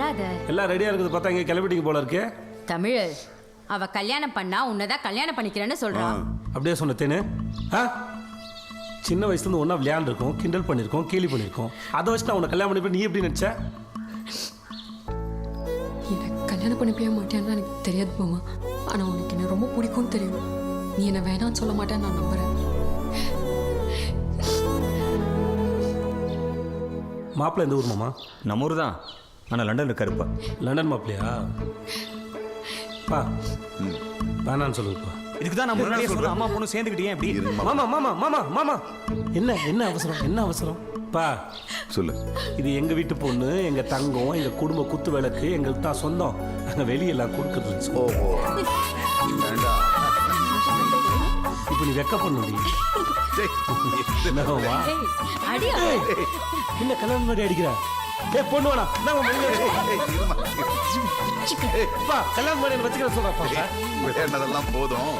அழாத. எல்லாம் ரெடியா இருக்குது பார்த்தா இங்கே கிளம்பிட்டீங்க போல இருக்கு. தமிழ், அவ கல்யாணம் பண்ணா உன்னதான் கல்யாணம் பண்ணிக்கிறேன்னு சொல்றான். அப்படியே சொன்ன தேனு. சின்ன வயசுலேருந்து ஒன்றா விளையாண்டுருக்கோம், கிண்டல் பண்ணியிருக்கோம், கேலி பண்ணியிருக்கோம். அதை வச்சு நான் உன்னை கல்யாணம் பண்ணிப்பேன். நீ எப்படி நினச்ச? எனக்கு கல்யாணம் பண்ணிப்பே மாட்டேன்னு எனக்கு தெரியாது மாமா. ஆனால் உனக்கு என்ன ரொம்ப பிடிக்கும்னு தெரியும். நீ என்ன வேணான்னு சொல்ல மாட்டேன்னு நான் நம்புறேன். மாப்பிள்ளை எந்த ஊர் மாமா? நம்ம ஊர் தான், ஆனால் லண்டன் இருக்காருப்பா. லண்டன் மாப்பிள்ளையா? பா வேணான்னு சொல்லுங்கப்பா. இதுக்கு தான் நம்ம சொல்கிறேன், அம்மா பொண்ணு சேர்ந்துக்கிட்டே எப்படி? மாமா மாமா மாமா மாமா என்ன என்ன அவசரம், என்ன அவசரம்? பா சொல்லு. இது எங்க வீட்டு பொண்ணு, எங்க தங்கம், எங்க குடும்ப குத்து விளக்கு, எங்களுக்கு தான் சொந்தம். நாங்கள் வெளியெல்லாம் கொடுக்குறது. ஓஹோ, இப்போ நீ வெக்க பண்ணுடி. என்னவா அடியா என்ன கல்யாணம் மாதிரி அடிக்கிற? பொண்ணு வேணா கல்யாணம் மாதிரி வச்சுக்கிற சொல்றப்பா. விளையாடுனதெல்லாம் போதும்.